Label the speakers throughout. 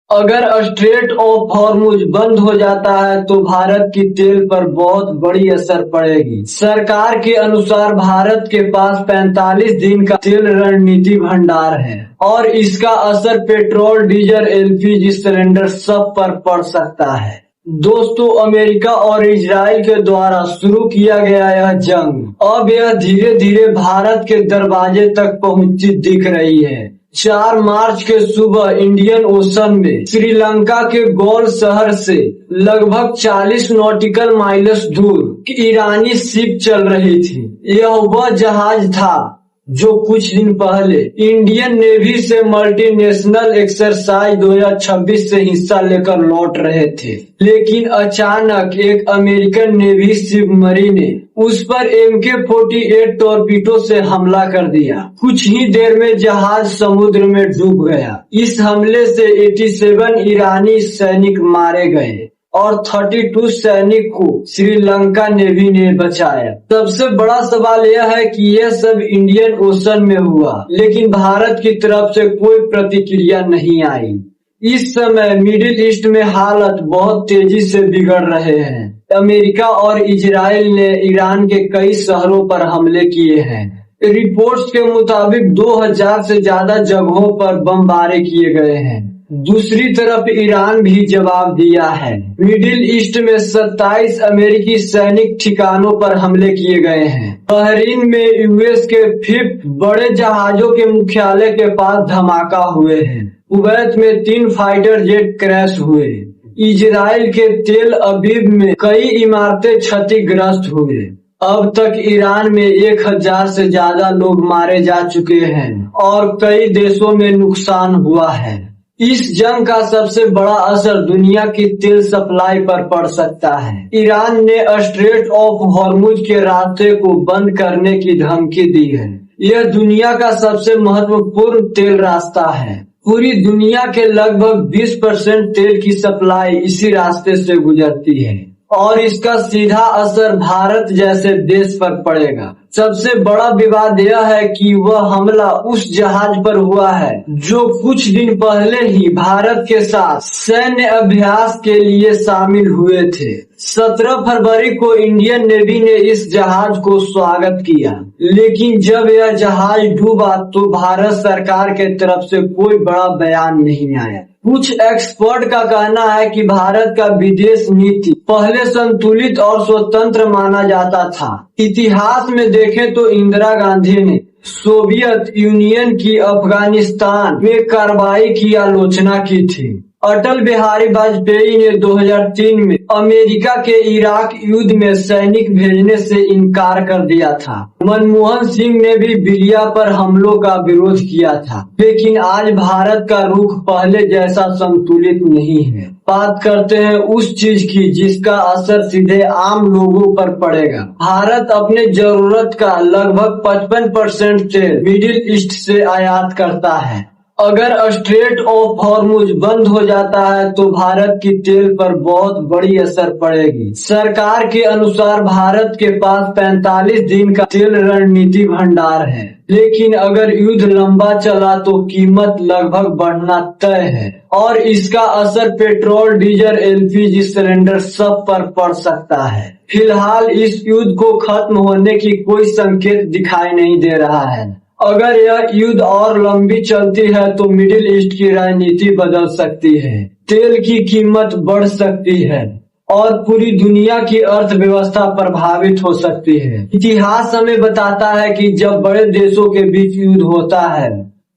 Speaker 1: अगर straight of Hormuz बंद हो जाता है तो भारत की तेल पर बहुत बड़ी असर पड़ेगी। सरकार के अनुसार भारत के पास 45 दिन का तेल रणनीति भंडार है और इसका असर पेट्रोल, डीजल, एलपीजी सिलेंडर सब पर पड़ सकता है। दोस्तों, अमेरिका और इजराइल के द्वारा शुरू किया गया यह जंग अब यह धीरे धीरे भारत के दरवाजे तक पहुंचती दिख रही है। 4 मार्च के सुबह इंडियन ओशन में श्रीलंका के गौल शहर से लगभग 40 नॉटिकल माइल्स दूर ईरानी शिप चल रही थी। यह वह जहाज था जो कुछ दिन पहले इंडियन नेवी से मल्टीनेशनल एक्सरसाइज 2026 से हिस्सा लेकर लौट रहे थे, लेकिन अचानक एक अमेरिकन नेवी सबमरीन ने उस पर MK-48 टॉर्पीडो से हमला कर दिया। कुछ ही देर में जहाज समुद्र में डूब गया। इस हमले से 87 ईरानी सैनिक मारे गए और 32 सैनिक को श्रीलंका नेवी ने बचाया। सबसे बड़ा सवाल यह है कि यह सब इंडियन ओशन में हुआ, लेकिन भारत की तरफ से कोई प्रतिक्रिया नहीं आई। इस समय मिडिल ईस्ट में हालत बहुत तेजी से बिगड़ रहे हैं। अमेरिका और इजराइल ने ईरान के कई शहरों पर हमले किए हैं। रिपोर्ट्स के मुताबिक 2000 से ज्यादा जगहों पर बमबारी किए गए हैं। दूसरी तरफ ईरान भी जवाब दिया है। मिडिल ईस्ट में 27 अमेरिकी सैनिक ठिकानों पर हमले किए गए हैं। बहरीन में यूएस के 5 बड़े जहाजों के मुख्यालय के पास धमाका हुए हैं। कुवैत में 3 फाइटर जेट क्रैश हुए। इजराइल के तेल अवीव में कई इमारतें क्षतिग्रस्त हुए। अब तक ईरान में 1000 से ज्यादा लोग मारे जा चुके हैं और कई देशों में नुकसान हुआ है। इस जंग का सबसे बड़ा असर दुनिया की तेल सप्लाई पर पड़ सकता है। ईरान ने स्ट्रेट ऑफ हॉर्मुज के रास्ते को बंद करने की धमकी दी है। यह दुनिया का सबसे महत्वपूर्ण तेल रास्ता है। पूरी दुनिया के लगभग 20% तेल की सप्लाई इसी रास्ते से गुजरती है और इसका सीधा असर भारत जैसे देश पर पड़ेगा। सबसे बड़ा विवाद यह है कि वह हमला उस जहाज पर हुआ है जो कुछ दिन पहले ही भारत के साथ सैन्य अभ्यास के लिए शामिल हुए थे। 17 फरवरी को इंडियन नेवी ने इस जहाज को स्वागत किया, लेकिन जब यह जहाज डूबा तो भारत सरकार के तरफ से कोई बड़ा बयान नहीं आया। कुछ एक्सपर्ट का कहना है कि भारत का विदेश नीति पहले संतुलित और स्वतंत्र माना जाता था। इतिहास में देखें तो इंदिरा गांधी ने सोवियत यूनियन की अफगानिस्तान में कार्रवाई की आलोचना की थी। अटल बिहारी वाजपेयी ने 2003 में अमेरिका के इराक युद्ध में सैनिक भेजने से इनकार कर दिया था। मनमोहन सिंह ने भी बिलिया पर हमलों का विरोध किया था। लेकिन आज भारत का रुख पहले जैसा संतुलित नहीं है। बात करते हैं उस चीज की जिसका असर सीधे आम लोगों पर पड़ेगा। भारत अपने जरूरत का लगभग 55% तेल मिडिल ईस्ट से आयात करता है। अगर स्ट्रेट ऑफ हॉर्मुज बंद हो जाता है तो भारत की तेल पर बहुत बड़ी असर पड़ेगी। सरकार के अनुसार भारत के पास 45 दिन का तेल रणनीति भंडार है, लेकिन अगर युद्ध लंबा चला तो कीमत लगभग बढ़ना तय है और इसका असर पेट्रोल, डीजल, एलपीजी सिलेंडर सब पर पड़ सकता है। फिलहाल इस युद्ध को खत्म होने की कोई संकेत दिखाई नहीं दे रहा है। अगर यह युद्ध और लंबी चलती है तो मिडिल ईस्ट की राजनीति बदल सकती है, तेल की कीमत बढ़ सकती है और पूरी दुनिया की अर्थव्यवस्था प्रभावित हो सकती है। इतिहास हमें बताता है कि जब बड़े देशों के बीच युद्ध होता है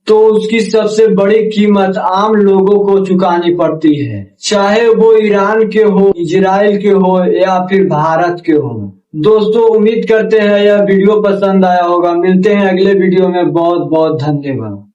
Speaker 1: तो उसकी सबसे बड़ी कीमत आम लोगों को चुकानी पड़ती है, चाहे वो ईरान के हो, इजराइल के हो या फिर भारत के हो। दोस्तों, उम्मीद करते हैं यह वीडियो पसंद आया होगा। मिलते हैं अगले वीडियो में। बहुत बहुत धन्यवाद।